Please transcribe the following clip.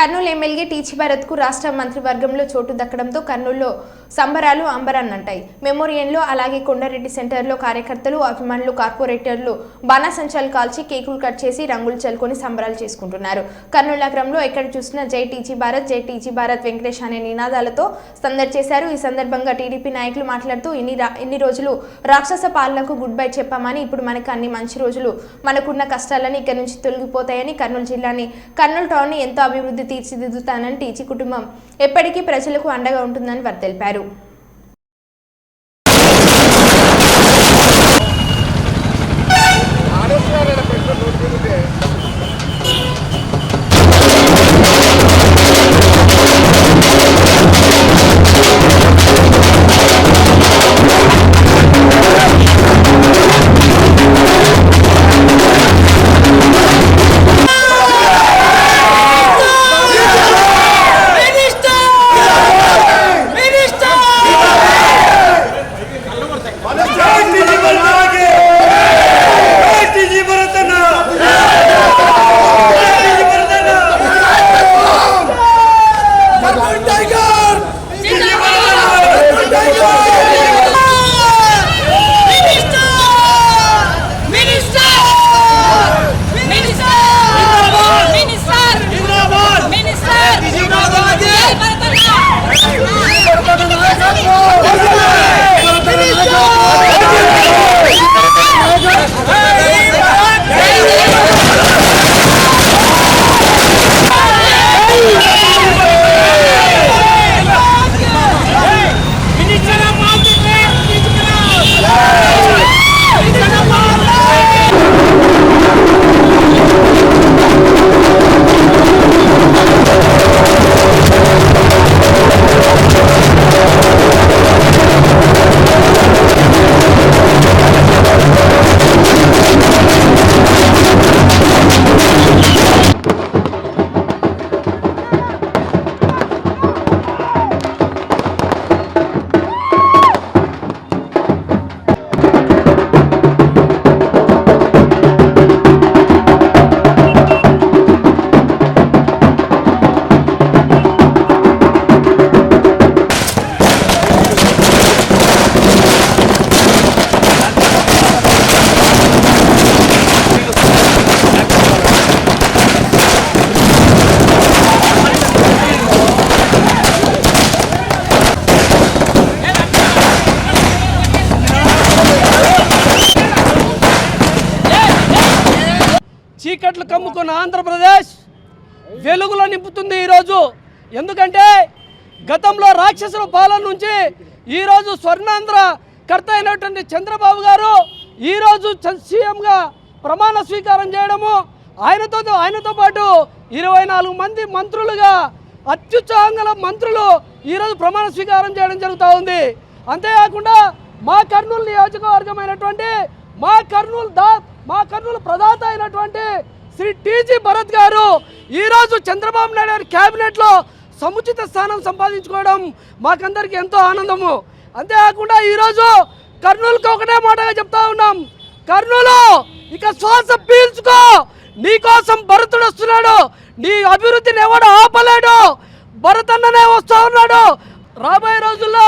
Kurnool MLA టీచీ Bharat కు రాష్ట్ర మంత్రివర్గంలో చోటు దక్కడంతో కర్నూలులో సంబరాలు అంబరాన్నంటాయి. మెమోరియల్లో అలాగే కొండారెడ్డి సెంటర్లో కార్యకర్తలు, అభిమానులు, కార్పొరేటర్లు బాణాసంచాలు కాల్చి కేకులు కట్ చేసి రంగులు చల్లుకొని సంబరాలు చేసుకుంటున్నారు. కర్నూలు నగరంలో ఎక్కడ చూసినా జై టీచీ భారత్, జై టీచీ భారత్ వెంకటేష్ అనే నినాదాలతో సందడి చేశారు. ఈ సందర్భంగా టీడీపీ నాయకులు మాట్లాడుతూ ఇన్ని రోజులు రాక్షస పాలనకు గుడ్ బై చెప్పామని, ఇప్పుడు మనకు అన్ని మంచి రోజులు, మనకున్న కష్టాలని ఇక్కడి నుంచి తొలగిపోతాయని, కర్నూలు జిల్లాని, కర్నూలు టౌన్ ని ఎంతో అభివృద్ధి తీర్చిదిద్దుతానని, టీచీ కుటుంబం ఎప్పటికీ ప్రజలకు అండగా ఉంటుందని వారు తెలిపారు. చీకట్లు కమ్ముకున్న ఆంధ్రప్రదేశ్ వెలుగులో నింపుతుంది ఈరోజు. ఎందుకంటే గతంలో రాక్షసుల పాలన నుంచి ఈరోజు స్వర్ణాంధ్ర కర్త అయినటువంటి చంద్రబాబు గారు ఈరోజు సీఎంగా ప్రమాణ స్వీకారం చేయడము, ఆయనతో పాటు 24 మంది మంత్రులుగా అత్యుత్సాహంగా మంత్రులు ఈరోజు ప్రమాణ స్వీకారం చేయడం జరుగుతూ ఉంది. అంతేకాకుండా మా కర్నూలు నియోజకవర్గమైనటువంటి మా కర్నూలు ప్రదాత అయినటువంటి శ్రీ టీచీ భరత్ గారు ఈరోజు చంద్రబాబు నాయుడు గారి క్యాబినెట్లో సముచిత స్థానం సంపాదించుకోవడం మాకందరికీ ఎంతో ఆనందము. అంతేకాకుండా ఈరోజు కర్నూలుకి ఒకటే మాటగా చెప్తా ఉన్నాం, కర్నూలు ఇక శ్వాస పీల్చుకో, నీకోసం భరతుడు వస్తున్నాడు, నీ అభివృద్ధిని ఎవడు ఆపలేడు, భరత్ అన్ననే వస్తూ ఉన్నాడు. రాబోయే రోజుల్లో